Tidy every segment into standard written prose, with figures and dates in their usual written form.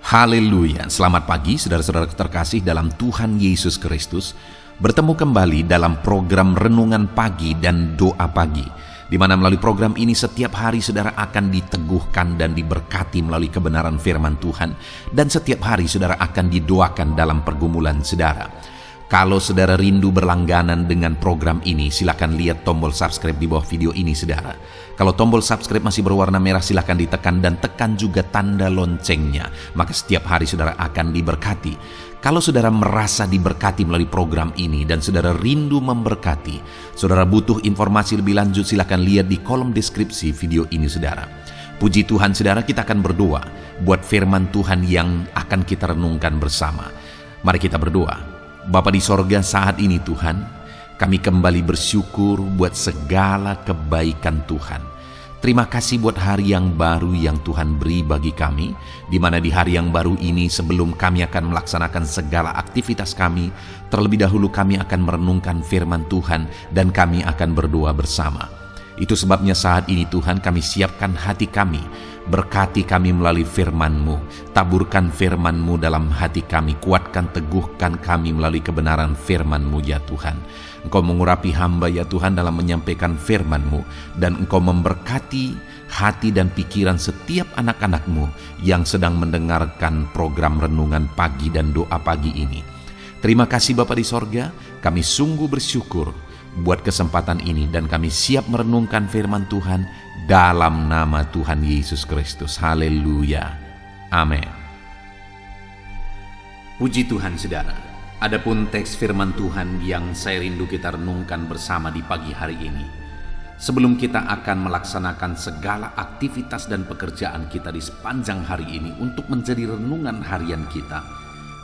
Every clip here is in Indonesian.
Haleluya, selamat pagi saudara-saudara terkasih dalam Tuhan Yesus Kristus. Bertemu kembali dalam program Renungan Pagi dan Doa Pagi, di mana melalui program ini setiap hari saudara akan diteguhkan dan diberkati melalui kebenaran firman Tuhan, dan setiap hari saudara akan didoakan dalam pergumulan saudara. Kalau saudara rindu berlangganan dengan program ini, silakan lihat tombol subscribe di bawah video ini saudara. Kalau tombol subscribe masih berwarna merah, silakan ditekan dan tekan juga tanda loncengnya. Maka setiap hari saudara akan diberkati. Kalau saudara merasa diberkati melalui program ini dan saudara rindu memberkati, saudara butuh informasi lebih lanjut, silakan lihat di kolom deskripsi video ini saudara. Puji Tuhan saudara, kita akan berdoa buat firman Tuhan yang akan kita renungkan bersama. Mari kita berdoa. Bapa di sorga, saat ini Tuhan, kami kembali bersyukur buat segala kebaikan Tuhan. Terima kasih buat hari yang baru yang Tuhan beri bagi kami, di mana di hari yang baru ini sebelum kami akan melaksanakan segala aktivitas kami, terlebih dahulu kami akan merenungkan firman Tuhan dan kami akan berdoa bersama. Itu sebabnya saat ini Tuhan kami siapkan hati kami, berkati kami melalui firman-Mu, taburkan firman-Mu dalam hati kami, kuatkan teguhkan kami melalui kebenaran firman-Mu ya Tuhan. Engkau mengurapi hamba ya Tuhan dalam menyampaikan firman-Mu, dan Engkau memberkati hati dan pikiran setiap anak-anak-Mu yang sedang mendengarkan program Renungan Pagi dan Doa Pagi ini. Terima kasih Bapa di sorga, kami sungguh bersyukur buat kesempatan ini dan kami siap merenungkan firman Tuhan dalam nama Tuhan Yesus Kristus. Haleluya. Amin. Puji Tuhan saudara. Adapun teks firman Tuhan yang saya rindu kita renungkan bersama di pagi hari ini, sebelum kita akan melaksanakan segala aktivitas dan pekerjaan kita di sepanjang hari ini untuk menjadi renungan harian kita,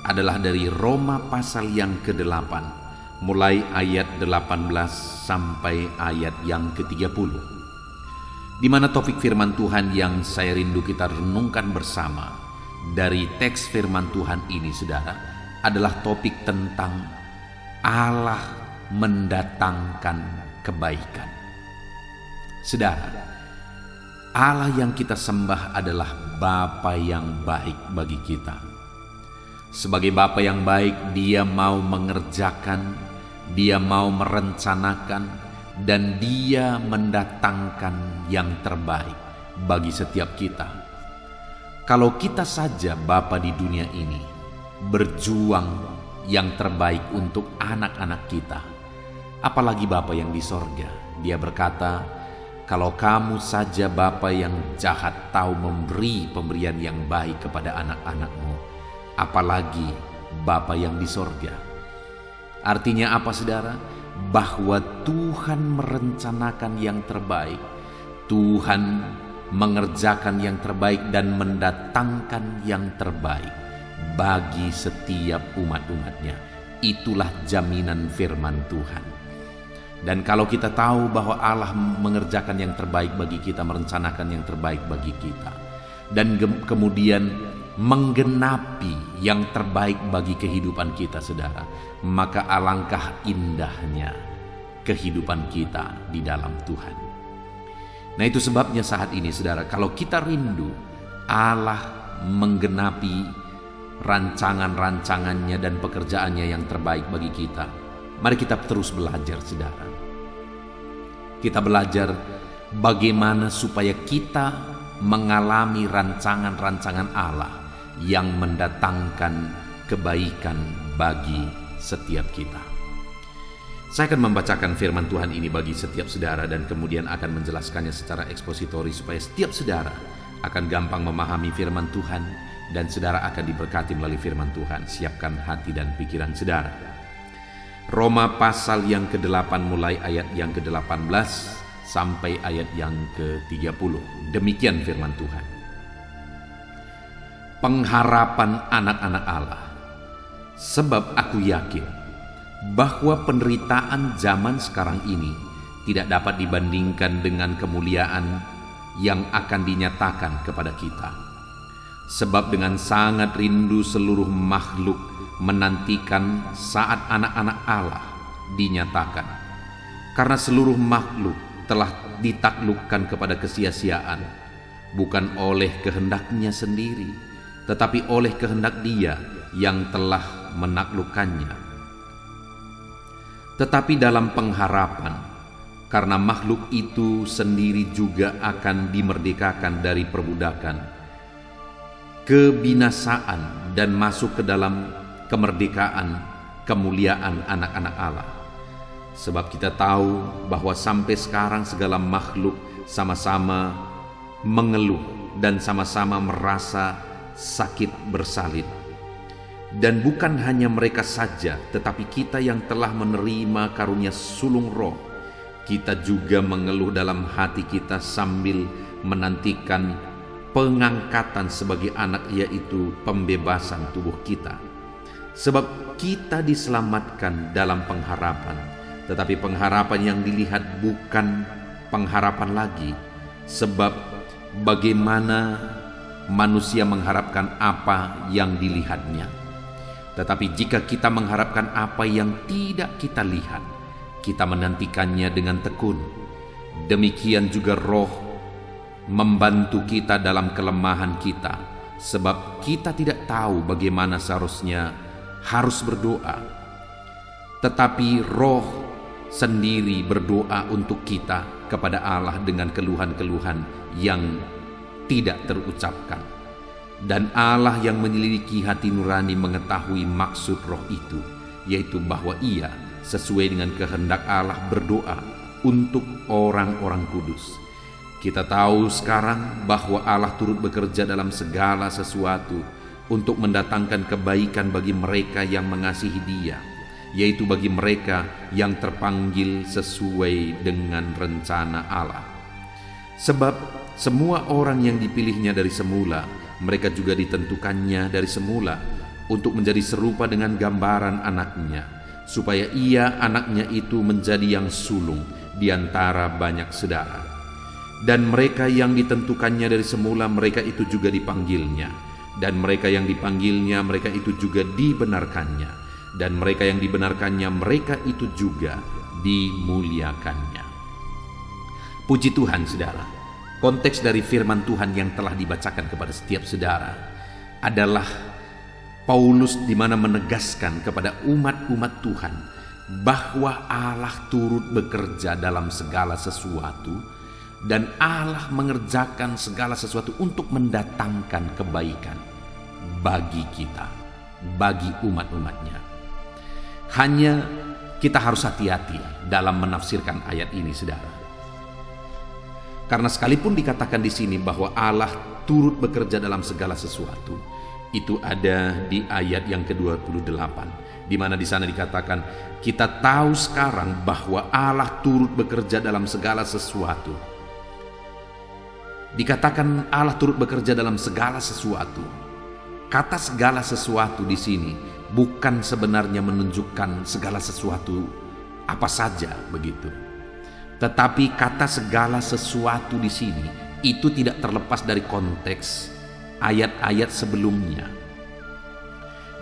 adalah dari Roma pasal yang ke-8, mulai ayat 18 sampai ayat yang ke-30. Di mana topik firman Tuhan yang saya rindu kita renungkan bersama dari teks firman Tuhan ini saudara, adalah topik tentang Allah mendatangkan kebaikan. Saudara, Allah yang kita sembah adalah Bapa yang baik bagi kita. Sebagai Bapa yang baik, Dia mau mengerjakan, Dia mau merencanakan, dan Dia mendatangkan yang terbaik bagi setiap kita. Kalau kita saja Bapa di dunia ini berjuang yang terbaik untuk anak-anak kita, apalagi Bapa yang di sorga. Dia berkata, kalau kamu saja Bapa yang jahat tahu memberi pemberian yang baik kepada anak-anakmu, apalagi Bapa yang di sorga. Artinya apa saudara? Bahwa Tuhan merencanakan yang terbaik, Tuhan mengerjakan yang terbaik dan mendatangkan yang terbaik bagi setiap umat-umatnya. Itulah jaminan firman Tuhan. Dan kalau kita tahu bahwa Allah mengerjakan yang terbaik bagi kita, merencanakan yang terbaik bagi kita, dan kemudian menggenapi yang terbaik bagi kehidupan kita saudara, maka alangkah indahnya kehidupan kita di dalam Tuhan. Nah itu sebabnya saat ini saudara, kalau kita rindu Allah menggenapi rancangan-rancangannya dan pekerjaannya yang terbaik bagi kita, mari kita terus belajar saudara. Kita belajar bagaimana supaya kita mengalami rancangan-rancangan Allah yang mendatangkan kebaikan bagi setiap kita. Saya akan membacakan firman Tuhan ini bagi setiap saudara dan kemudian akan menjelaskannya secara ekspositori supaya setiap saudara akan gampang memahami firman Tuhan dan saudara akan diberkati melalui firman Tuhan. Siapkan hati dan pikiran saudara. Roma pasal yang ke-8 mulai ayat yang ke-18 sampai ayat yang ke-30. Demikian firman Tuhan. Pengharapan anak-anak Allah. Sebab aku yakin bahwa penderitaan zaman sekarang ini tidak dapat dibandingkan dengan kemuliaan yang akan dinyatakan kepada kita. Sebab dengan sangat rindu seluruh makhluk menantikan saat anak-anak Allah dinyatakan. Karena seluruh makhluk telah ditaklukkan kepada kesia-siaan, bukan oleh kehendaknya sendiri, tetapi oleh kehendak Dia yang telah menaklukkannya. Tetapi dalam pengharapan, karena makhluk itu sendiri juga akan dimerdekakan dari perbudakan, kebinasaan dan masuk ke dalam kemerdekaan, kemuliaan anak-anak Allah. Sebab kita tahu bahwa sampai sekarang segala makhluk sama-sama mengeluh dan sama-sama merasa sakit bersalin. Dan bukan hanya mereka saja, tetapi kita yang telah menerima karunia sulung roh, kita juga mengeluh dalam hati kita sambil menantikan pengangkatan sebagai anak, yaitu pembebasan tubuh kita. Sebab kita diselamatkan dalam pengharapan, tetapi pengharapan yang dilihat bukan pengharapan lagi. Sebab bagaimana manusia mengharapkan apa yang dilihatnya? Tetapi jika kita mengharapkan apa yang tidak kita lihat, kita menantikannya dengan tekun. Demikian juga Roh membantu kita dalam kelemahan kita, sebab kita tidak tahu bagaimana seharusnya harus berdoa. Tetapi Roh sendiri berdoa untuk kita kepada Allah dengan keluhan-keluhan yang tidak terucapkan. Dan Allah yang menyelidiki hati nurani mengetahui maksud Roh itu, yaitu bahwa Ia sesuai dengan kehendak Allah berdoa untuk orang-orang kudus. Kita tahu sekarang bahwa Allah turut bekerja dalam segala sesuatu untuk mendatangkan kebaikan bagi mereka yang mengasihi Dia, yaitu bagi mereka yang terpanggil sesuai dengan rencana Allah. Sebab semua orang yang dipilihnya dari semula, mereka juga ditentukannya dari semula untuk menjadi serupa dengan gambaran anaknya, supaya Ia anaknya itu menjadi yang sulung di antara banyak saudara. Dan mereka yang ditentukannya dari semula, mereka itu juga dipanggilnya. Dan mereka yang dipanggilnya, mereka itu juga dibenarkannya. Dan mereka yang dibenarkannya, mereka itu juga dimuliakannya. Puji Tuhan, saudara. Konteks dari firman Tuhan yang telah dibacakan kepada setiap saudara adalah Paulus di mana menegaskan kepada umat-umat Tuhan bahwa Allah turut bekerja dalam segala sesuatu, dan Allah mengerjakan segala sesuatu untuk mendatangkan kebaikan bagi kita, bagi umat-umatnya. Hanya kita harus hati-hati dalam menafsirkan ayat ini, saudara. Karena sekalipun dikatakan di sini bahwa Allah turut bekerja dalam segala sesuatu, itu ada di ayat yang ke-28, di mana di sana dikatakan kita tahu sekarang bahwa Allah turut bekerja dalam segala sesuatu. Dikatakan Allah turut bekerja dalam segala sesuatu. Kata segala sesuatu di sini bukan sebenarnya menunjukkan segala sesuatu apa saja begitu. Tetapi kata segala sesuatu di sini itu tidak terlepas dari konteks ayat-ayat sebelumnya,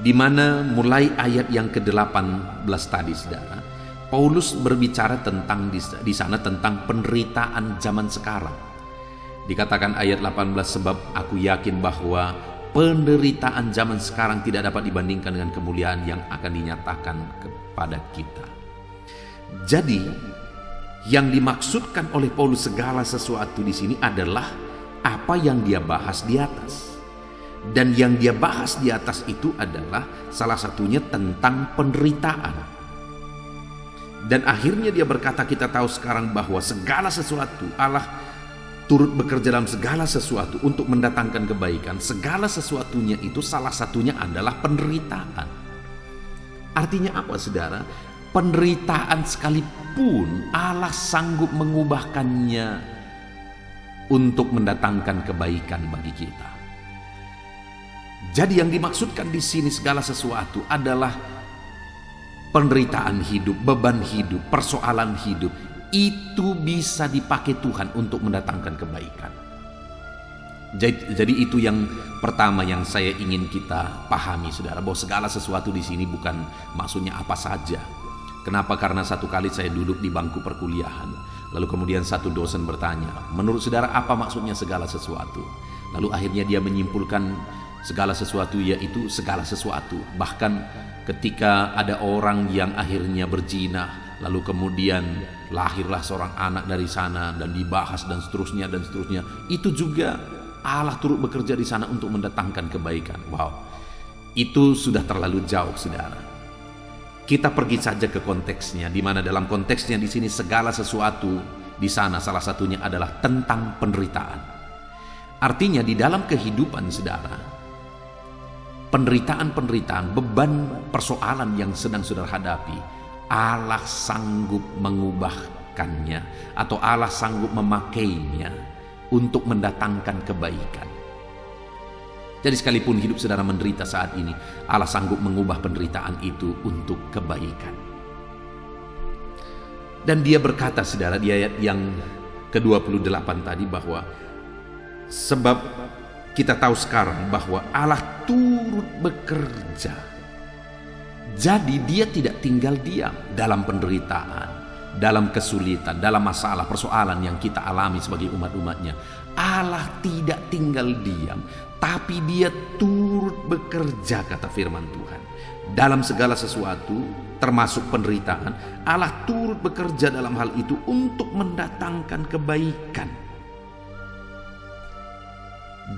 di mana mulai ayat yang ke-18 tadi, saudara, Paulus berbicara tentang di sana tentang penderitaan zaman sekarang. Dikatakan ayat 18, sebab aku yakin bahwa penderitaan zaman sekarang tidak dapat dibandingkan dengan kemuliaan yang akan dinyatakan kepada kita. Jadi yang dimaksudkan oleh Paulus segala sesuatu di sini adalah apa yang dia bahas di atas. Dan yang dia bahas di atas itu adalah salah satunya tentang penderitaan. Dan akhirnya dia berkata, kita tahu sekarang bahwa segala sesuatu, Allah turut bekerja dalam segala sesuatu untuk mendatangkan kebaikan. Segala sesuatunya itu salah satunya adalah penderitaan. Artinya apa, saudara? Penderitaan sekalipun Allah sanggup mengubahkannya untuk mendatangkan kebaikan bagi kita. Jadi yang dimaksudkan di sini segala sesuatu adalah penderitaan hidup, beban hidup, persoalan hidup. Itu bisa dipakai Tuhan untuk mendatangkan kebaikan. Jadi itu yang pertama yang saya ingin kita pahami, saudara, bahwa segala sesuatu di sini bukan maksudnya apa saja. Kenapa? Karena satu kali saya duduk di bangku perkuliahan, lalu kemudian satu dosen bertanya, menurut saudara apa maksudnya segala sesuatu? Lalu akhirnya dia menyimpulkan Segala sesuatu yaitu segala sesuatu. Bahkan ketika ada orang yang akhirnya berzina, lalu kemudian lahirlah seorang anak dari sana dan dibahas dan seterusnya, itu juga Allah turut bekerja di sana untuk mendatangkan kebaikan. Wow, itu sudah terlalu jauh, saudara. Kita pergi saja ke konteksnya, di mana dalam konteksnya di sini segala sesuatu di sana salah satunya adalah tentang penderitaan. Artinya di dalam kehidupan, saudara, penderitaan, beban, persoalan yang sedang saudara hadapi, Allah sanggup mengubahkannya atau Allah sanggup memakainya untuk mendatangkan kebaikan. Jadi sekalipun hidup saudara menderita saat ini, Allah sanggup mengubah penderitaan itu untuk kebaikan. Dan dia berkata, saudara, di ayat yang ke-28 tadi, bahwa sebab kita tahu sekarang bahwa Allah turut bekerja. Jadi dia tidak tinggal diam dalam penderitaan, dalam kesulitan, dalam masalah, persoalan yang kita alami sebagai umat-umatnya. Allah tidak tinggal diam, tapi dia turut bekerja, kata firman Tuhan. Dalam segala sesuatu, termasuk penderitaan, Allah turut bekerja dalam hal itu untuk mendatangkan kebaikan.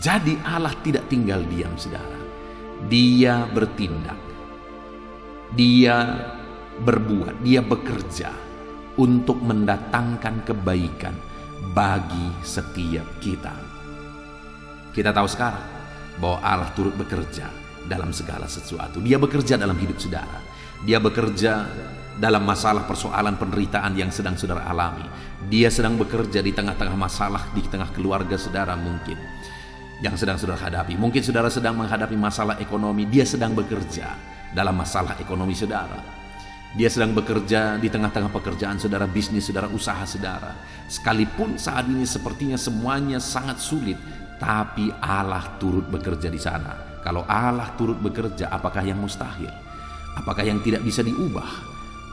Jadi Allah tidak tinggal diam, saudara. Dia bertindak, dia berbuat, dia bekerja untuk mendatangkan kebaikan bagi setiap kita. Kita tahu sekarang bahwa Allah turut bekerja dalam segala sesuatu. Dia bekerja dalam hidup saudara. Dia bekerja dalam masalah, persoalan, penderitaan yang sedang saudara alami. Dia sedang bekerja di tengah-tengah masalah, di tengah keluarga saudara mungkin yang sedang saudara hadapi. Mungkin saudara sedang menghadapi masalah ekonomi, dia sedang bekerja dalam masalah ekonomi saudara. Dia sedang bekerja di tengah-tengah pekerjaan saudara, bisnis saudara, usaha saudara. Sekalipun saat ini sepertinya semuanya sangat sulit, tapi Allah turut bekerja di sana. Kalau Allah turut bekerja, apakah yang mustahil? Apakah yang tidak bisa diubah?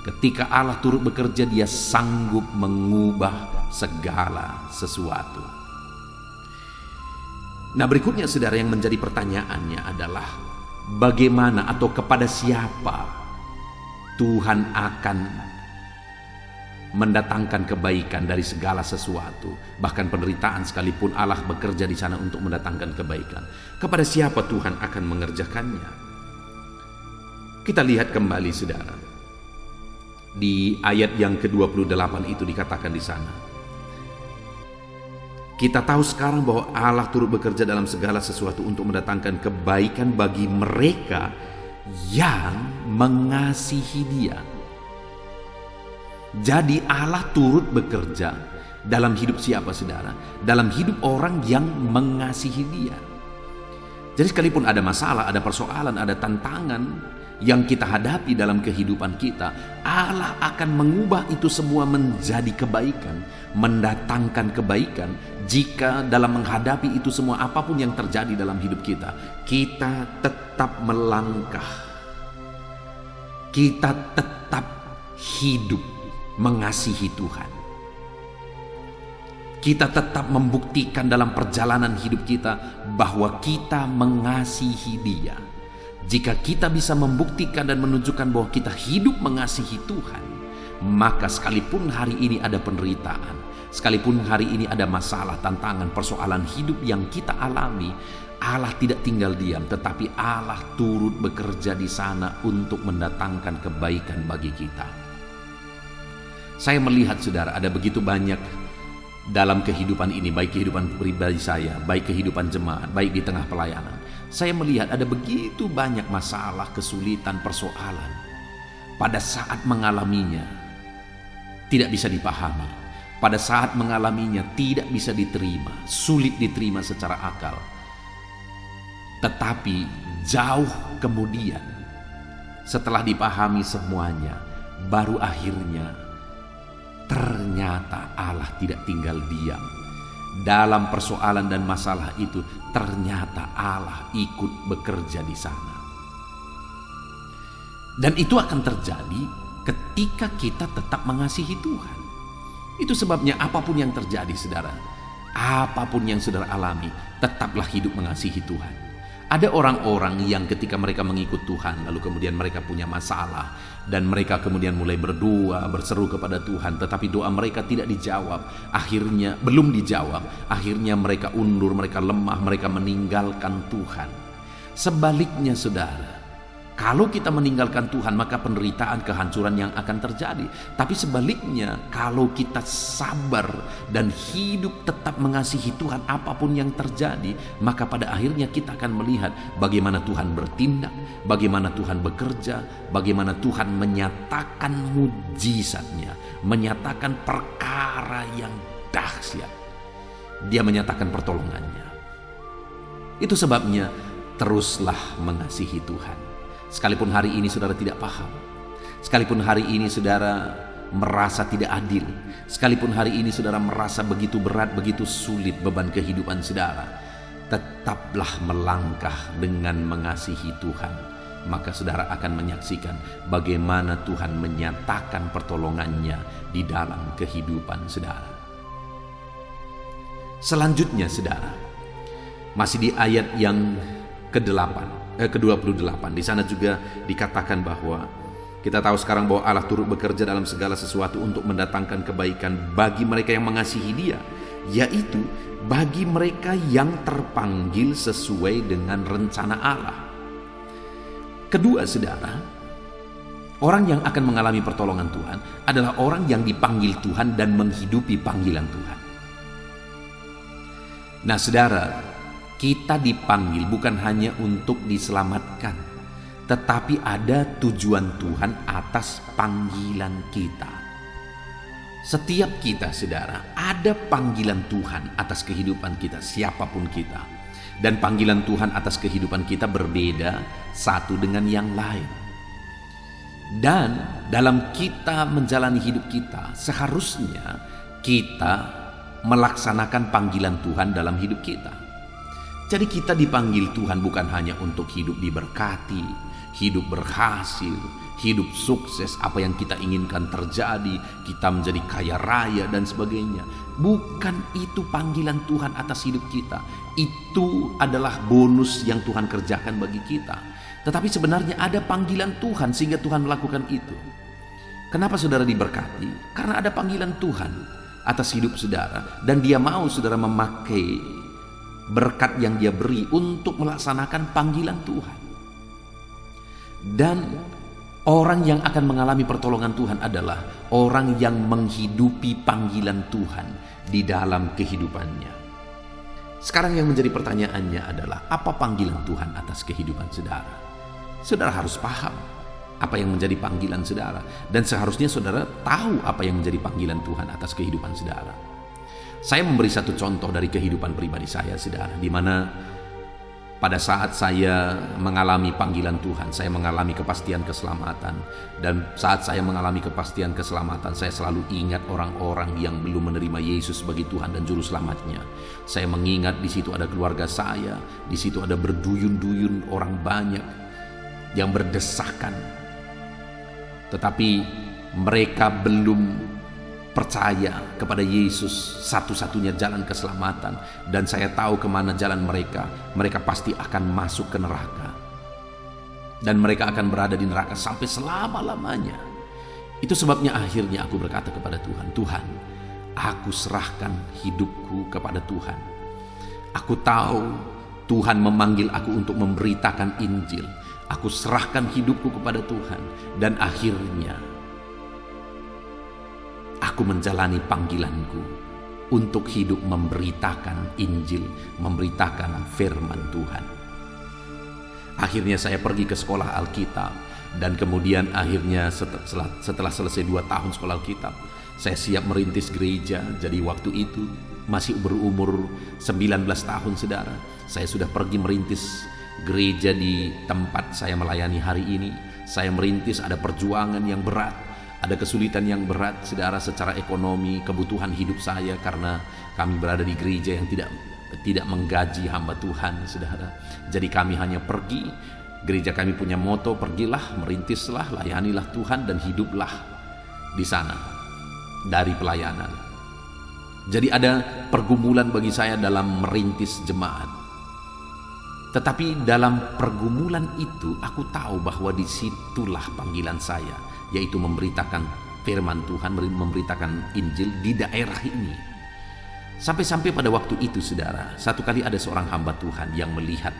Ketika Allah turut bekerja, dia sanggup mengubah segala sesuatu. Nah, berikutnya saudara, yang menjadi pertanyaannya adalah bagaimana atau kepada siapa Tuhan akan mendatangkan kebaikan dari segala sesuatu, bahkan penderitaan sekalipun Allah bekerja di sana untuk mendatangkan kebaikan. Kepada siapa Tuhan akan mengerjakannya? Kita lihat kembali, saudara, di ayat yang ke-28 itu dikatakan di sana. Kita tahu sekarang bahwa Allah turut bekerja dalam segala sesuatu untuk mendatangkan kebaikan bagi mereka yang mengasihi Dia. Jadi Allah turut bekerja dalam hidup siapa, saudara? Dalam hidup orang yang mengasihi Dia. Jadi sekalipun ada masalah, ada persoalan, ada tantangan yang kita hadapi dalam kehidupan kita, Allah akan mengubah itu semua menjadi kebaikan, mendatangkan kebaikan. Jika dalam menghadapi itu semua, apapun yang terjadi dalam hidup kita, kita tetap melangkah, kita tetap hidup mengasihi Tuhan. Kita tetap membuktikan dalam perjalanan hidup kita bahwa kita mengasihi Dia. Jika kita bisa membuktikan dan menunjukkan bahwa kita hidup mengasihi Tuhan, maka sekalipun hari ini ada penderitaan, sekalipun hari ini ada masalah, tantangan, persoalan hidup yang kita alami, Allah tidak tinggal diam, tetapi Allah turut bekerja di sana untuk mendatangkan kebaikan bagi kita. Saya melihat, saudara, ada begitu banyak dalam kehidupan ini, baik kehidupan pribadi saya, baik kehidupan jemaat, baik di tengah pelayanan. Saya melihat ada begitu banyak masalah, kesulitan, persoalan. Pada saat mengalaminya, tidak bisa dipahami. Pada saat mengalaminya, tidak bisa diterima, sulit diterima secara akal. Tetapi jauh kemudian, setelah dipahami semuanya, baru akhirnya ternyata Allah tidak tinggal diam. Dalam persoalan dan masalah itu, ternyata Allah ikut bekerja di sana. Dan itu akan terjadi ketika kita tetap mengasihi Tuhan. Itu sebabnya apapun yang terjadi, saudara, apapun yang saudara alami, tetaplah hidup mengasihi Tuhan. Ada orang-orang yang ketika mereka mengikut Tuhan, lalu kemudian mereka punya masalah, dan mereka kemudian mulai berdoa, berseru kepada Tuhan, tetapi doa mereka tidak dijawab. Akhirnya, belum dijawab, akhirnya mereka undur, mereka lemah, mereka meninggalkan Tuhan. Sebaliknya saudara, kalau kita meninggalkan Tuhan, maka penderitaan, kehancuran yang akan terjadi. Tapi sebaliknya, kalau kita sabar dan hidup tetap mengasihi Tuhan apapun yang terjadi, maka pada akhirnya kita akan melihat bagaimana Tuhan bertindak, bagaimana Tuhan bekerja, bagaimana Tuhan menyatakan mujizatnya, menyatakan perkara yang dahsyat. Dia menyatakan pertolongannya. Itu sebabnya teruslah mengasihi Tuhan. Sekalipun hari ini saudara tidak paham, sekalipun hari ini saudara merasa tidak adil, sekalipun hari ini saudara merasa begitu berat, begitu sulit beban kehidupan saudara, tetaplah melangkah dengan mengasihi Tuhan. Maka saudara akan menyaksikan bagaimana Tuhan menyatakan pertolongannya di dalam kehidupan saudara. Selanjutnya saudara, masih di ayat yang ke-28, di sana juga dikatakan bahwa kita tahu sekarang bahwa Allah turut bekerja dalam segala sesuatu untuk mendatangkan kebaikan bagi mereka yang mengasihi Dia, yaitu bagi mereka yang terpanggil sesuai dengan rencana Allah. Kedua saudara, orang yang akan mengalami pertolongan Tuhan adalah orang yang dipanggil Tuhan dan menghidupi panggilan Tuhan. Nah saudara, kita dipanggil bukan hanya untuk diselamatkan, tetapi ada tujuan Tuhan atas panggilan kita. Setiap kita saudara, ada panggilan Tuhan atas kehidupan kita, siapapun kita. Dan panggilan Tuhan atas kehidupan kita berbeda satu dengan yang lain. Dan dalam kita menjalani hidup kita, seharusnya kita melaksanakan panggilan Tuhan dalam hidup kita. Jadi kita dipanggil Tuhan bukan hanya untuk hidup diberkati, hidup berhasil, hidup sukses, apa yang kita inginkan terjadi, kita menjadi kaya raya dan sebagainya. Bukan itu panggilan Tuhan atas hidup kita. Itu adalah bonus yang Tuhan kerjakan bagi kita. Tetapi sebenarnya ada panggilan Tuhan sehingga Tuhan melakukan itu. Kenapa saudara diberkati? Karena ada panggilan Tuhan atas hidup saudara, dan Dia mau saudara memakai berkat yang Dia beri untuk melaksanakan panggilan Tuhan. Dan orang yang akan mengalami pertolongan Tuhan adalah orang yang menghidupi panggilan Tuhan di dalam kehidupannya. Sekarang yang menjadi pertanyaannya adalah, apa panggilan Tuhan atas kehidupan saudara? Saudara harus paham apa yang menjadi panggilan saudara, dan seharusnya saudara tahu apa yang menjadi panggilan Tuhan atas kehidupan saudara. Saya memberi satu contoh dari kehidupan pribadi saya, saudara, di mana pada saat saya mengalami panggilan Tuhan, saya mengalami kepastian keselamatan. Dan saat saya mengalami kepastian keselamatan, saya selalu ingat orang-orang yang belum menerima Yesus sebagai Tuhan dan Juru Selamatnya. Saya mengingat di situ ada keluarga saya, di situ ada berduyun-duyun orang banyak yang berdesakan. Tetapi mereka belum percaya kepada Yesus, satu-satunya jalan keselamatan. Dan saya tahu kemana jalan mereka. Mereka pasti akan masuk ke neraka, dan mereka akan berada di neraka sampai selama-lamanya. Itu sebabnya akhirnya aku berkata kepada Tuhan, Tuhan, aku serahkan hidupku kepada Tuhan. Aku tahu Tuhan memanggil aku untuk memberitakan Injil. Aku serahkan hidupku kepada Tuhan, dan akhirnya aku menjalani panggilanku untuk hidup memberitakan Injil, memberitakan firman Tuhan. Akhirnya saya pergi ke sekolah Alkitab, dan kemudian akhirnya setelah selesai 2 tahun sekolah Alkitab, saya siap merintis gereja. Jadi waktu itu masih berumur 19 tahun saudara, saya sudah pergi merintis gereja di tempat saya melayani hari ini. Saya merintis, ada perjuangan yang berat, ada kesulitan yang berat saudara secara ekonomi, kebutuhan hidup saya, karena kami berada di gereja yang tidak menggaji hamba Tuhan saudara. Jadi kami hanya pergi, gereja kami punya moto, pergilah, merintislah, layanilah Tuhan, dan hiduplah di sana dari pelayanan. Jadi ada pergumulan bagi saya dalam merintis jemaat. Tetapi dalam pergumulan itu aku tahu bahwa disitulah panggilan saya, yaitu memberitakan firman Tuhan, memberitakan Injil di daerah ini. Sampai-sampai pada waktu itu saudara, satu kali ada seorang hamba Tuhan yang melihat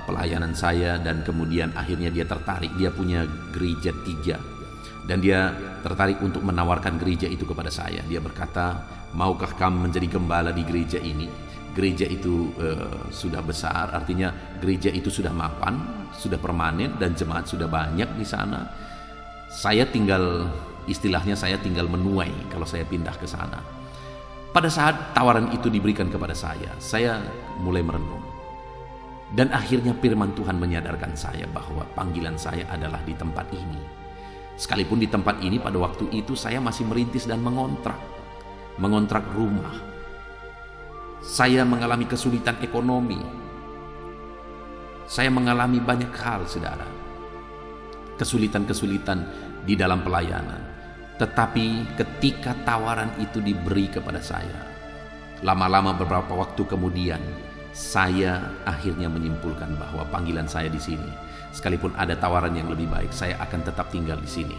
pelayanan saya, dan kemudian akhirnya dia tertarik. Dia punya gereja 3 dan dia tertarik untuk menawarkan gereja itu kepada saya. Dia berkata, maukah kamu menjadi gembala di gereja ini? Gereja itu sudah besar, artinya gereja itu sudah mapan, sudah permanen, dan jemaat sudah banyak di sana. Saya tinggal, istilahnya saya tinggal menuai kalau saya pindah ke sana. Pada saat tawaran itu diberikan kepada saya mulai merenung. Dan akhirnya firman Tuhan menyadarkan saya bahwa panggilan saya adalah di tempat ini. Sekalipun di tempat ini pada waktu itu saya masih merintis dan mengontrak rumah. Saya mengalami kesulitan ekonomi. Saya mengalami banyak hal, saudara. Kesulitan-kesulitan di dalam pelayanan. Tetapi ketika tawaran itu diberi kepada saya, lama-lama beberapa waktu kemudian, saya akhirnya menyimpulkan bahwa panggilan saya di sini. Sekalipun ada tawaran yang lebih baik, saya akan tetap tinggal di sini.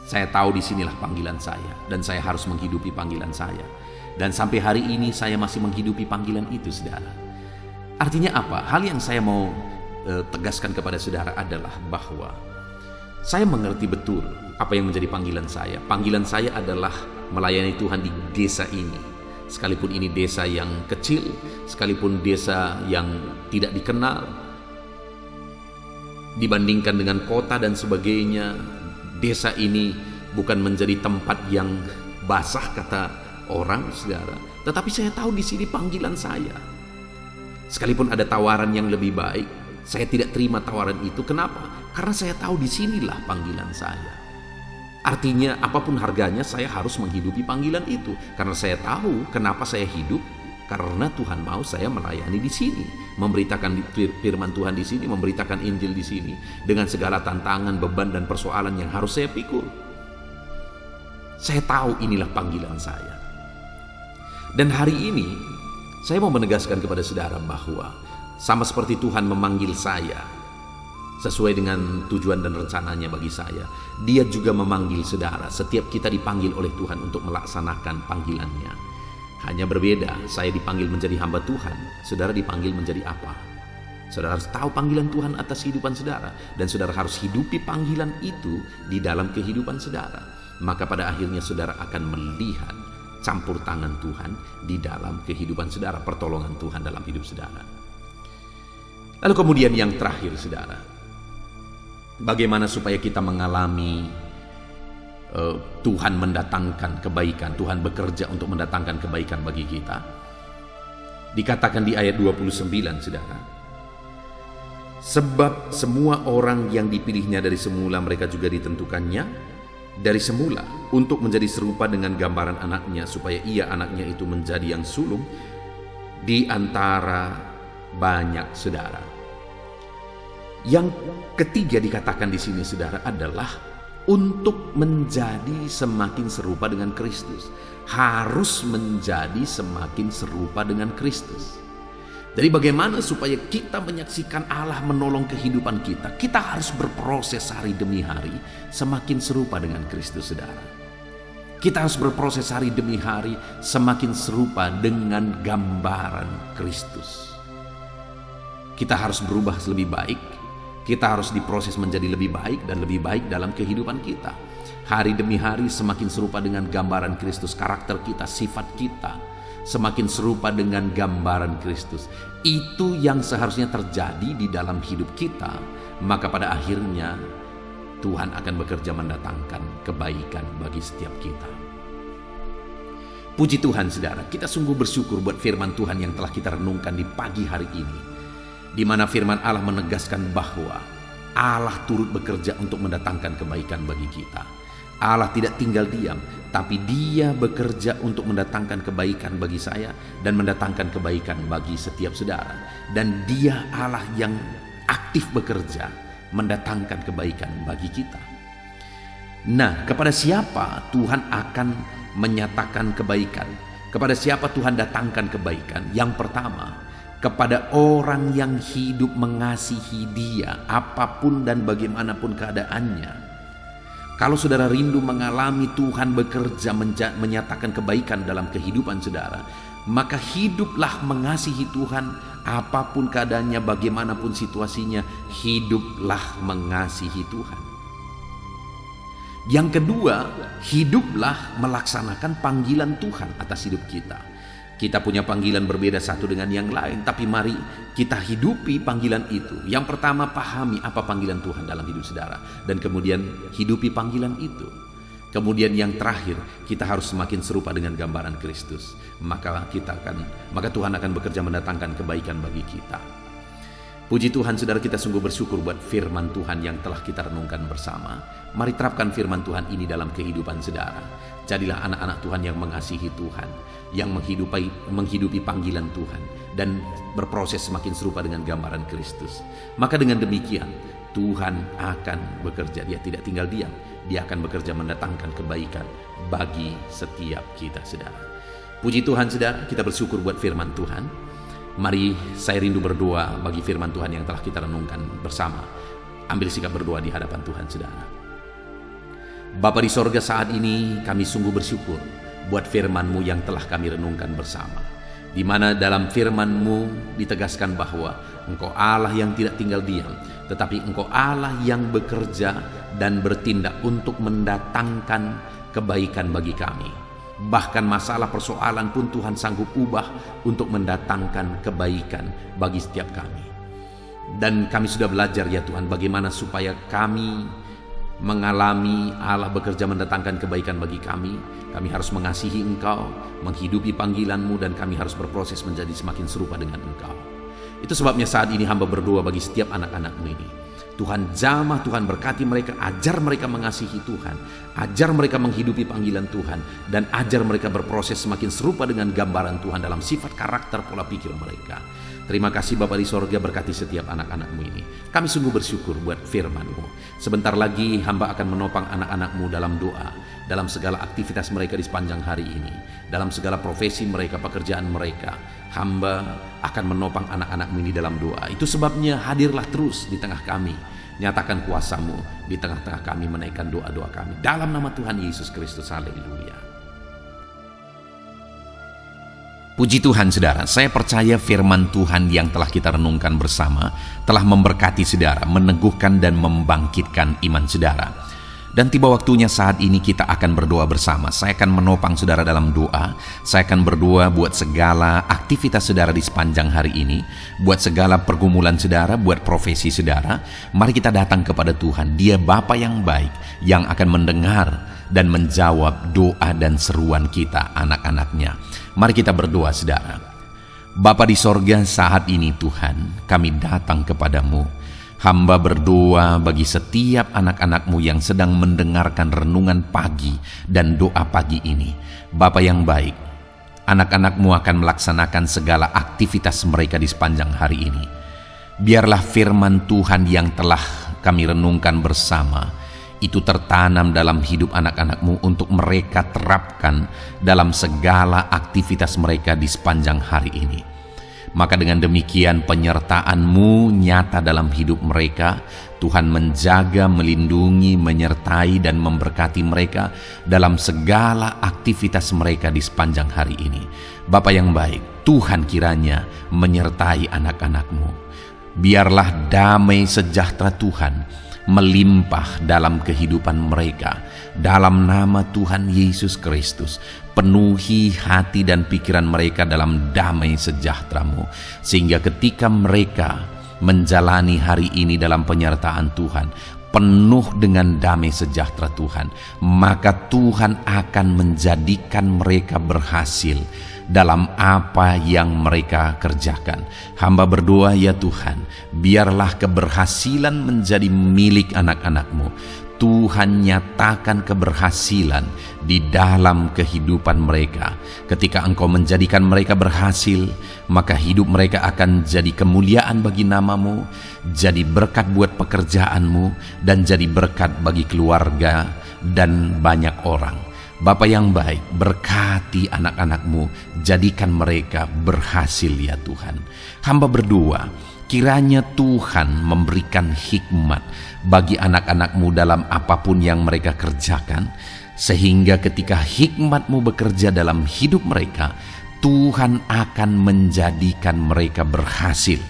Saya tahu di sinilah panggilan saya, dan saya harus menghidupi panggilan saya. Dan sampai hari ini saya masih menghidupi panggilan itu, saudara. Artinya apa? Hal yang saya mau tegaskan kepada saudara adalah bahwa saya mengerti betul apa yang menjadi panggilan saya. Panggilan saya adalah melayani Tuhan di desa ini. Sekalipun ini desa yang kecil, sekalipun desa yang tidak dikenal, dibandingkan dengan kota dan sebagainya, desa ini bukan menjadi tempat yang basah kata orang, saudara. Tetapi saya tahu di sini panggilan saya. Sekalipun ada tawaran yang lebih baik, saya tidak terima tawaran itu. Kenapa? Karena saya tahu di sinilah panggilan saya. Artinya apapun harganya saya harus menghidupi panggilan itu. Karena saya tahu kenapa saya hidup. Karena Tuhan mau saya melayani di sini, memberitakan firman Tuhan di sini, memberitakan Injil di sini, dengan segala tantangan, beban, dan persoalan yang harus saya pikul. Saya tahu inilah panggilan saya. Dan hari ini saya mau menegaskan kepada saudara bahwa sama seperti Tuhan memanggil saya sesuai dengan tujuan dan rencananya bagi saya, Dia juga memanggil saudara. Setiap kita dipanggil oleh Tuhan untuk melaksanakan panggilannya. Hanya berbeda, saya dipanggil menjadi hamba Tuhan, saudara dipanggil menjadi apa? Saudara harus tahu panggilan Tuhan atas kehidupan saudara, dan saudara harus hidupi panggilan itu di dalam kehidupan saudara. Maka pada akhirnya saudara akan melihat campur tangan Tuhan di dalam kehidupan saudara, pertolongan Tuhan dalam hidup saudara. Lalu kemudian yang terakhir, saudara, bagaimana supaya kita mengalami Tuhan mendatangkan kebaikan, Tuhan bekerja untuk mendatangkan kebaikan bagi kita. Dikatakan di ayat 29, saudara, sebab semua orang yang dipilihnya dari semula, mereka juga ditentukannya dari semula untuk menjadi serupa dengan gambaran anaknya, supaya ia, anaknya itu, menjadi yang sulung di antara banyak saudara. Yang ketiga dikatakan di sini, saudara, adalah untuk menjadi semakin serupa dengan Kristus. Harus menjadi semakin serupa dengan Kristus. Jadi bagaimana supaya kita menyaksikan Allah menolong kehidupan kita? Kita harus berproses hari demi hari semakin serupa dengan Kristus, saudara. Kita harus berproses hari demi hari semakin serupa dengan gambaran Kristus. Kita harus berubah lebih baik. Kita harus diproses menjadi lebih baik dan lebih baik dalam kehidupan kita. Hari demi hari semakin serupa dengan gambaran Kristus. Karakter kita, sifat kita semakin serupa dengan gambaran Kristus. Itu yang seharusnya terjadi di dalam hidup kita. Maka pada akhirnya Tuhan akan bekerja mendatangkan kebaikan bagi setiap kita. Puji Tuhan, saudara, kita sungguh bersyukur buat firman Tuhan yang telah kita renungkan di pagi hari ini, di mana firman Allah menegaskan bahwa Allah turut bekerja untuk mendatangkan kebaikan bagi kita. Allah tidak tinggal diam, tapi Dia bekerja untuk mendatangkan kebaikan bagi saya dan mendatangkan kebaikan bagi setiap saudara. Dan Dia Allah yang aktif bekerja mendatangkan kebaikan bagi kita. Nah, kepada siapa Tuhan akan menyatakan kebaikan? Kepada siapa Tuhan datangkan kebaikan? Yang pertama, kepada orang yang hidup mengasihi Dia apapun dan bagaimanapun keadaannya. Kalau saudara rindu mengalami Tuhan bekerja menyatakan kebaikan dalam kehidupan saudara, maka hiduplah mengasihi Tuhan apapun keadaannya, bagaimanapun situasinya, hiduplah mengasihi Tuhan. Yang kedua, hiduplah melaksanakan panggilan Tuhan atas hidup kita. Kita punya panggilan berbeda satu dengan yang lain, tapi mari kita hidupi panggilan itu. Yang pertama, pahami apa panggilan Tuhan dalam hidup saudara, dan kemudian hidupi panggilan itu. Kemudian yang terakhir, kita harus semakin serupa dengan gambaran Kristus. Maka Tuhan akan bekerja mendatangkan kebaikan bagi kita. Puji Tuhan, saudara, kita sungguh bersyukur buat firman Tuhan yang telah kita renungkan bersama. Mari terapkan firman Tuhan ini dalam kehidupan saudara. Jadilah anak-anak Tuhan yang mengasihi Tuhan, yang menghidupi panggilan Tuhan, dan berproses semakin serupa dengan gambaran Kristus. Maka dengan demikian, Tuhan akan bekerja. Dia tidak tinggal diam. Dia akan bekerja mendatangkan kebaikan bagi setiap kita, saudara. Puji Tuhan, saudara, kita bersyukur buat firman Tuhan. Mari saya rindu berdoa bagi firman Tuhan yang telah kita renungkan bersama. Ambil sikap berdoa di hadapan Tuhan, saudara. Bapa di sorga, saat ini kami sungguh bersyukur buat firman-Mu yang telah kami renungkan bersama, di mana dalam firman-Mu ditegaskan bahwa Engkau Allah yang tidak tinggal diam, tetapi Engkau Allah yang bekerja dan bertindak untuk mendatangkan kebaikan bagi kami. Bahkan masalah persoalan pun Tuhan sanggup ubah untuk mendatangkan kebaikan bagi setiap kami. Dan kami sudah belajar ya Tuhan, bagaimana supaya kami mengalami Allah bekerja mendatangkan kebaikan bagi kami. Kami harus mengasihi Engkau, menghidupi panggilan-Mu, dan kami harus berproses menjadi semakin serupa dengan Engkau. Itu sebabnya saat ini hamba berdoa bagi setiap anak-anak-Mu ini. Tuhan jamah, Tuhan berkati mereka, ajar mereka mengasihi Tuhan, ajar mereka menghidupi panggilan Tuhan, dan ajar mereka berproses semakin serupa dengan gambaran Tuhan dalam sifat karakter pola pikir mereka. Terima kasih Bapa di sorga, berkati setiap anak-anak-Mu ini. Kami sungguh bersyukur buat firman-Mu. Sebentar lagi hamba akan menopang anak-anak-Mu dalam doa, dalam segala aktivitas mereka di sepanjang hari ini, dalam segala profesi mereka, pekerjaan mereka. Hamba akan menopang anak-anak-Mu ini dalam doa. Itu sebabnya hadirlah terus di tengah kami. Nyatakan kuasa-Mu di tengah-tengah kami, menaikkan doa-doa kami. Dalam nama Tuhan Yesus Kristus, haleluya. Puji Tuhan, saudara, saya percaya firman Tuhan yang telah kita renungkan bersama telah memberkati saudara, meneguhkan dan membangkitkan iman saudara. Dan tiba waktunya saat ini kita akan berdoa bersama. Saya akan menopang saudara dalam doa. Saya akan berdoa buat segala aktivitas saudara di sepanjang hari ini, buat segala pergumulan saudara, buat profesi saudara. Mari kita datang kepada Tuhan. Dia Bapa yang baik, yang akan mendengar dan menjawab doa dan seruan kita, anak-anaknya. Mari kita berdoa, saudara. Bapa di sorga, saat ini Tuhan, kami datang kepadamu. Hamba berdoa bagi setiap anak-anak-Mu yang sedang mendengarkan renungan pagi dan doa pagi ini. Bapa yang baik, anak-anak-Mu akan melaksanakan segala aktivitas mereka di sepanjang hari ini. Biarlah firman Tuhan yang telah kami renungkan bersama itu tertanam dalam hidup anak-anak-Mu untuk mereka terapkan dalam segala aktivitas mereka di sepanjang hari ini. Maka dengan demikian penyertaan-Mu nyata dalam hidup mereka. Tuhan menjaga, melindungi, menyertai dan memberkati mereka dalam segala aktivitas mereka di sepanjang hari ini. Bapa yang baik, Tuhan kiranya menyertai anak-anak-Mu. Biarlah damai sejahtera Tuhan melimpah dalam kehidupan mereka. Dalam nama Tuhan Yesus Kristus, penuhi hati dan pikiran mereka dalam damai sejahtera-Mu, sehingga ketika mereka menjalani hari ini dalam penyertaan Tuhan, penuh dengan damai sejahtera Tuhan, maka Tuhan akan menjadikan mereka berhasil dalam apa yang mereka kerjakan. Hamba berdoa ya Tuhan, biarlah keberhasilan menjadi milik anak-anak-Mu. Tuhan nyatakan keberhasilan di dalam kehidupan mereka. Ketika Engkau menjadikan mereka berhasil, maka hidup mereka akan jadi kemuliaan bagi nama-Mu, jadi berkat buat pekerjaan-Mu, dan jadi berkat bagi keluarga dan banyak orang. Bapa yang baik, berkati anak-anak-Mu, jadikan mereka berhasil ya Tuhan. Hamba berdoa, kiranya Tuhan memberikan hikmat bagi anak-anak-Mu dalam apapun yang mereka kerjakan, sehingga ketika hikmat-Mu bekerja dalam hidup mereka, Tuhan akan menjadikan mereka berhasil.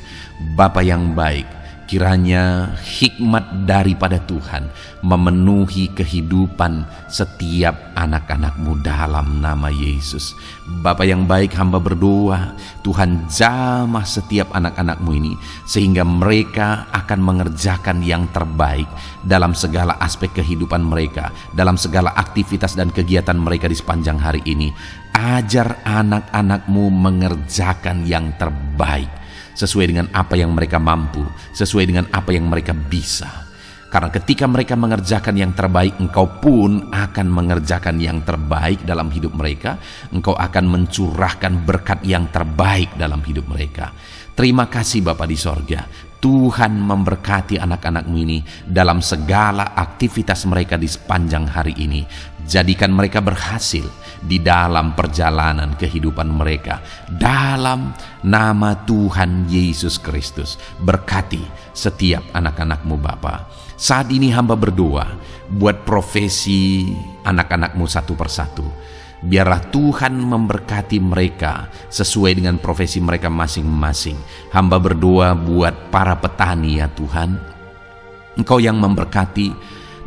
Bapa yang baik, kiranya hikmat daripada Tuhan memenuhi kehidupan setiap anak-anak-Mu dalam nama Yesus. Bapa yang baik, hamba berdoa, Tuhan jamah setiap anak-anak-Mu ini, sehingga mereka akan mengerjakan yang terbaik dalam segala aspek kehidupan mereka, dalam segala aktivitas dan kegiatan mereka di sepanjang hari ini. Ajar anak-anak-Mu mengerjakan yang terbaik, sesuai dengan apa yang mereka mampu, sesuai dengan apa yang mereka bisa. Karena ketika mereka mengerjakan yang terbaik, Engkau pun akan mengerjakan yang terbaik dalam hidup mereka. Engkau akan mencurahkan berkat yang terbaik dalam hidup mereka. Terima kasih Bapa di sorga. Tuhan memberkati anak-anak-Mu ini dalam segala aktivitas mereka di sepanjang hari ini. Jadikan mereka berhasil di dalam perjalanan kehidupan mereka. Dalam nama Tuhan Yesus Kristus, berkati setiap anak-anak-Mu Bapa. Saat ini hamba berdoa buat profesi anak-anak-Mu satu persatu. Biarlah Tuhan memberkati mereka sesuai dengan profesi mereka masing-masing. Hamba berdoa buat para petani ya Tuhan. Engkau yang memberkati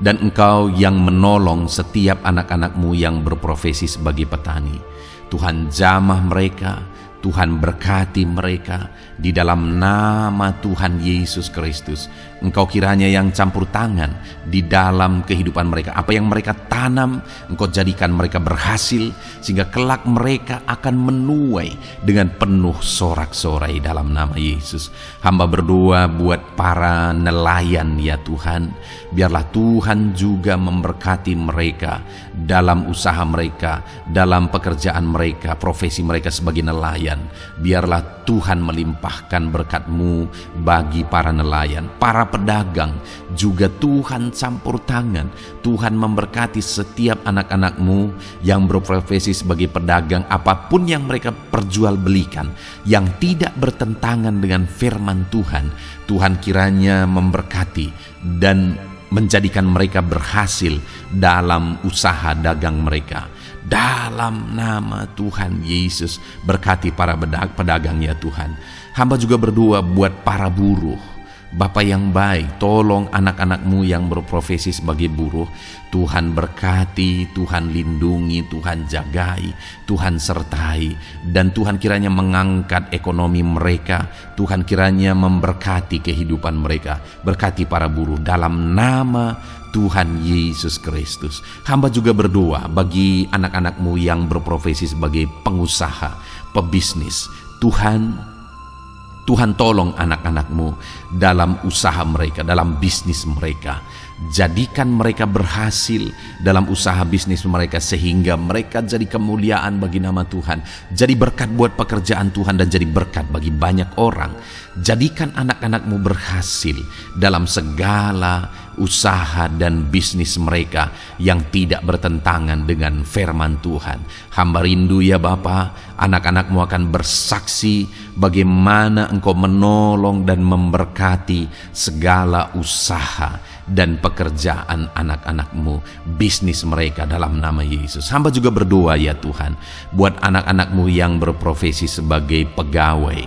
dan Engkau yang menolong setiap anak-anak-Mu yang berprofesi sebagai petani. Tuhan jamah mereka, Tuhan berkati mereka di dalam nama Tuhan Yesus Kristus. Engkau kiranya yang campur tangan di dalam kehidupan mereka. Apa yang mereka tanam, Engkau jadikan mereka berhasil, sehingga kelak mereka akan menuai dengan penuh sorak-sorai dalam nama Yesus. Hamba berdoa buat para nelayan ya Tuhan. Biarlah Tuhan juga memberkati mereka dalam usaha mereka, dalam pekerjaan mereka, profesi mereka sebagai nelayan. Biarlah Tuhan melimpahkan berkat-Mu bagi para nelayan, para pedagang juga Tuhan campur tangan. Tuhan memberkati setiap anak-anak-Mu yang berprofesi sebagai pedagang, apapun yang mereka perjualbelikan yang tidak bertentangan dengan firman Tuhan. Tuhan kiranya memberkati dan menjadikan mereka berhasil dalam usaha dagang mereka. Dalam nama Tuhan Yesus, berkati para pedagang ya Tuhan. Hamba juga berdoa buat para buruh. Bapa yang baik, tolong anak-anak-Mu yang berprofesi sebagai buruh. Tuhan berkati, Tuhan lindungi, Tuhan jagai, Tuhan sertai. Dan Tuhan kiranya mengangkat ekonomi mereka. Tuhan kiranya memberkati kehidupan mereka. Berkati para buruh dalam nama Tuhan Yesus Kristus. Hamba juga berdoa bagi anak-anak-Mu yang berprofesi sebagai pengusaha, pebisnis. Tuhan tolong anak-anak-Mu dalam usaha mereka, dalam bisnis mereka. Jadikan mereka berhasil dalam usaha bisnis mereka, sehingga mereka jadi kemuliaan bagi nama Tuhan, jadi berkat buat pekerjaan Tuhan, dan jadi berkat bagi banyak orang. Jadikan anak-anak-Mu berhasil dalam segala usaha dan bisnis mereka yang tidak bertentangan dengan firman Tuhan. Hamba rindu ya Bapa, anak-anak-Mu akan bersaksi bagaimana Engkau menolong dan memberkati segala usaha dan pekerjaan anak-anak-Mu, bisnis mereka dalam nama Yesus. Hamba juga berdoa ya Tuhan buat anak-anak-Mu yang berprofesi sebagai pegawai,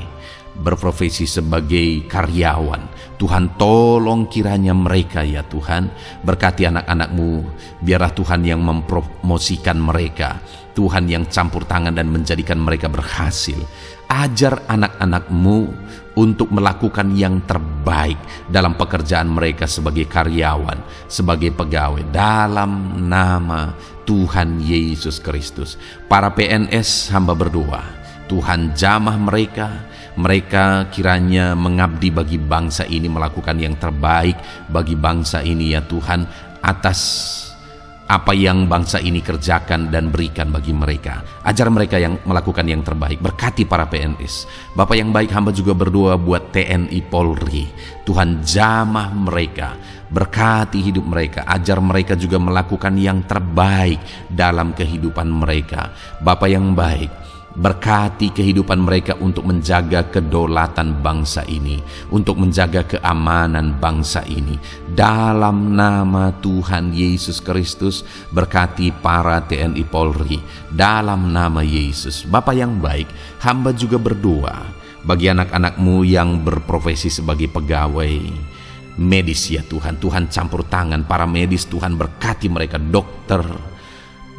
berprofesi sebagai karyawan. Tuhan tolong kiranya mereka ya Tuhan, berkati anak-anak-Mu. Biarlah Tuhan yang mempromosikan mereka, Tuhan yang campur tangan dan menjadikan mereka berhasil. Ajar anak-anak-Mu untuk melakukan yang terbaik dalam pekerjaan mereka sebagai karyawan, sebagai pegawai, dalam nama Tuhan Yesus Kristus. Para PNS, hamba berdoa, Tuhan jamah mereka kiranya mengabdi bagi bangsa ini, melakukan yang terbaik bagi bangsa ini ya Tuhan, atas apa yang bangsa ini kerjakan dan berikan bagi mereka. Ajar mereka yang melakukan yang terbaik. Berkati para PNS. Bapak yang baik, hamba juga berdoa buat TNI Polri. Tuhan jamah mereka. Berkati hidup mereka, ajar mereka juga melakukan yang terbaik dalam kehidupan mereka. Bapa yang baik, berkati kehidupan mereka untuk menjaga kedaulatan bangsa ini, untuk menjaga keamanan bangsa ini. Dalam nama Tuhan Yesus Kristus, berkati para TNI Polri. Dalam nama Yesus, Bapa yang baik, hamba juga berdoa bagi anak-anak-Mu yang berprofesi sebagai pegawai medis ya Tuhan. Tuhan campur tangan para medis, Tuhan berkati mereka, dokter,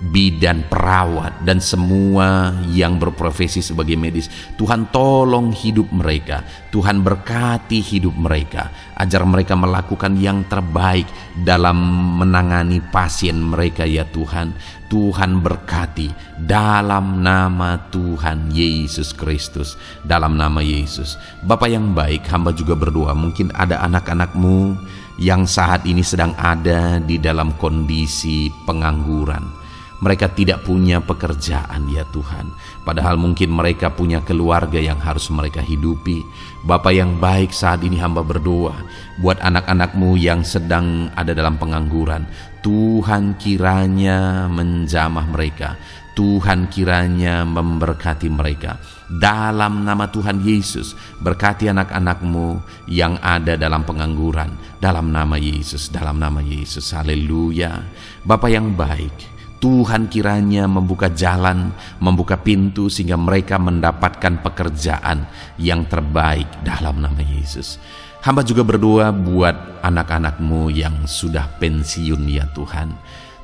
bidan, perawat, dan semua yang berprofesi sebagai medis. Tuhan tolong hidup mereka, Tuhan berkati hidup mereka, ajar mereka melakukan yang terbaik dalam menangani pasien mereka ya Tuhan. Tuhan berkati dalam nama Tuhan Yesus Kristus, dalam nama Yesus. Bapa yang baik, hamba juga berdoa, mungkin ada anak-anak-Mu yang saat ini sedang ada di dalam kondisi pengangguran. Mereka tidak punya pekerjaan ya Tuhan, padahal mungkin mereka punya keluarga yang harus mereka hidupi. Bapa yang baik, saat ini hamba berdoa buat anak-anak-Mu yang sedang ada dalam pengangguran. Tuhan kiranya menjamah mereka, Tuhan kiranya memberkati mereka. Dalam nama Tuhan Yesus, berkati anak-anak-Mu yang ada dalam pengangguran. Dalam nama Yesus, dalam nama Yesus, haleluya. Bapa yang baik, Tuhan kiranya membuka jalan, membuka pintu sehingga mereka mendapatkan pekerjaan yang terbaik dalam nama Yesus. Hamba juga berdoa buat anak-anak-Mu yang sudah pensiun ya Tuhan.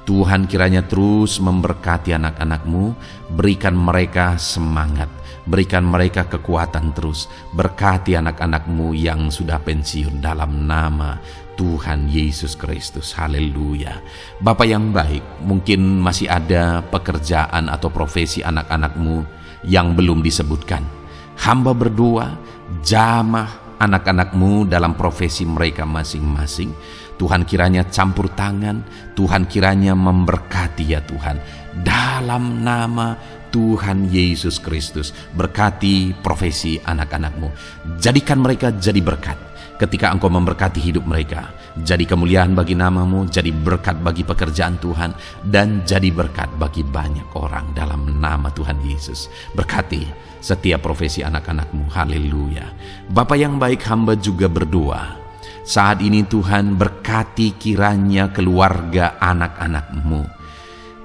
Tuhan kiranya terus memberkati anak-anak-Mu, berikan mereka semangat, berikan mereka kekuatan terus. Berkati anak-anak-Mu yang sudah pensiun dalam nama Tuhan Yesus Kristus, haleluya. Bapa yang baik, mungkin masih ada pekerjaan atau profesi anak-anak-Mu yang belum disebutkan. Hamba berdoa, jamah anak-anak-Mu dalam profesi mereka masing-masing. Tuhan kiranya campur tangan, Tuhan kiranya memberkati ya Tuhan. Dalam nama Tuhan Yesus Kristus, berkati profesi anak-anak-Mu. Jadikan mereka jadi berkat. Ketika Engkau memberkati hidup mereka, jadi kemuliaan bagi nama-Mu, jadi berkat bagi pekerjaan Tuhan, dan jadi berkat bagi banyak orang dalam nama Tuhan Yesus. Berkati setiap profesi anak-anak-Mu, haleluya. Bapa yang baik, hamba juga berdoa saat ini Tuhan, berkati kiranya keluarga anak-anak-Mu.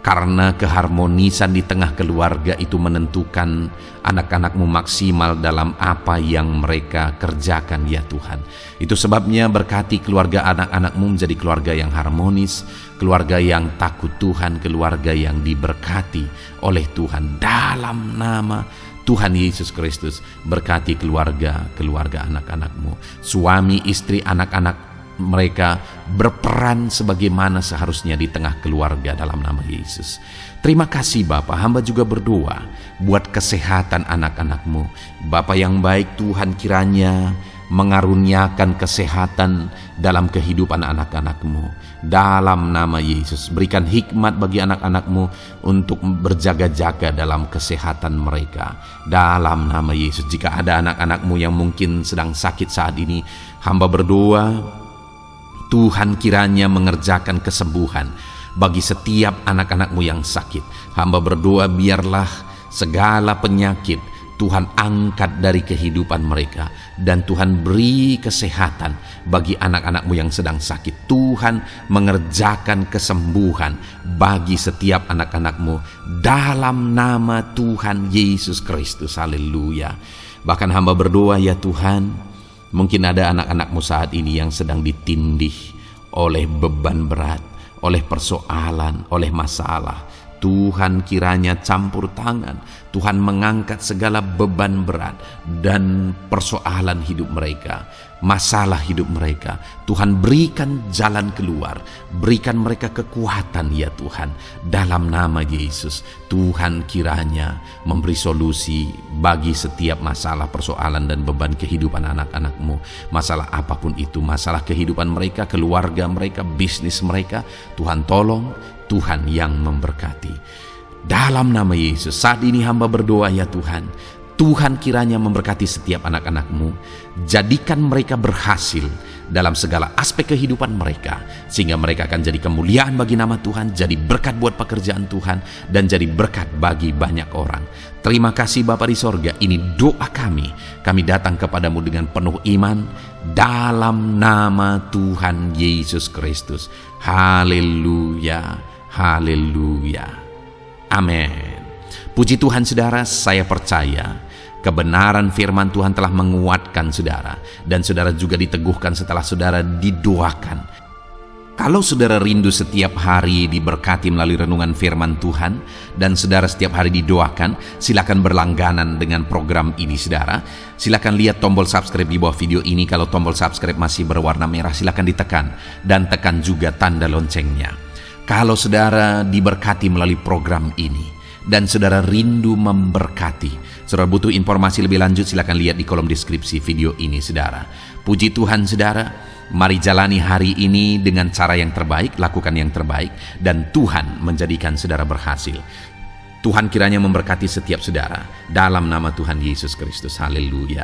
Karena keharmonisan di tengah keluarga itu menentukan anak-anak-Mu maksimal dalam apa yang mereka kerjakan ya Tuhan. Itu sebabnya berkati keluarga anak-anak-Mu menjadi keluarga yang harmonis, keluarga yang takut Tuhan, keluarga yang diberkati oleh Tuhan. Dalam nama Tuhan Yesus Kristus, berkati keluarga anak-anak-Mu. Suami, istri, anak-anak mereka berperan sebagaimana seharusnya di tengah keluarga dalam nama Yesus. Terima kasih Bapa, hamba juga berdoa buat kesehatan anak-anak-Mu. Bapa yang baik, Tuhan kiranya mengaruniakan kesehatan dalam kehidupan anak-anak-Mu. Dalam nama Yesus, berikan hikmat bagi anak-anak-Mu untuk berjaga-jaga dalam kesehatan mereka. Dalam nama Yesus, jika ada anak-anak-Mu yang mungkin sedang sakit saat ini, hamba berdoa Tuhan kiranya mengerjakan kesembuhan bagi setiap anak-anak-Mu yang sakit. Hamba berdoa biarlah segala penyakit Tuhan angkat dari kehidupan mereka, dan Tuhan beri kesehatan bagi anak-anak-Mu yang sedang sakit. Tuhan mengerjakan kesembuhan bagi setiap anak-anak-Mu dalam nama Tuhan Yesus Kristus, haleluya. Bahkan hamba berdoa ya Tuhan, mungkin ada anak-anak-Mu saat ini yang sedang ditindih oleh beban berat, oleh persoalan, oleh masalah. Tuhan kiranya campur tangan, Tuhan mengangkat segala beban berat dan persoalan hidup mereka, masalah hidup mereka. Tuhan berikan jalan keluar, berikan mereka kekuatan ya Tuhan. Dalam nama Yesus, Tuhan kiranya memberi solusi bagi setiap masalah, persoalan dan beban kehidupan anak-anak-Mu. Masalah apapun itu, masalah kehidupan mereka, keluarga mereka, bisnis mereka, Tuhan tolong, Tuhan yang memberkati. Dalam nama Yesus, saat ini hamba berdoa ya Tuhan, Tuhan kiranya memberkati setiap anak-anak-Mu. Jadikan mereka berhasil dalam segala aspek kehidupan mereka, sehingga mereka akan jadi kemuliaan bagi nama Tuhan, jadi berkat buat pekerjaan Tuhan, dan jadi berkat bagi banyak orang. Terima kasih Bapa di sorga, ini doa kami. Kami datang kepadamu dengan penuh iman dalam nama Tuhan Yesus Kristus. Haleluya, haleluya, amin. Puji Tuhan saudara, saya percaya kebenaran firman Tuhan telah menguatkan saudara, dan saudara juga diteguhkan setelah saudara didoakan. Kalau saudara rindu setiap hari diberkati melalui renungan firman Tuhan, dan saudara setiap hari didoakan, silakan berlangganan dengan program ini saudara. Silakan lihat tombol subscribe di bawah video ini. Kalau tombol subscribe masih berwarna merah, silakan ditekan, dan tekan juga tanda loncengnya. Kalau saudara diberkati melalui program ini, dan saudara rindu memberkati, saudara butuh informasi lebih lanjut, silakan lihat di kolom deskripsi video ini saudara. Puji Tuhan saudara, mari jalani hari ini dengan cara yang terbaik, lakukan yang terbaik, dan Tuhan menjadikan saudara berhasil. Tuhan kiranya memberkati setiap saudara dalam nama Tuhan Yesus Kristus. Haleluya.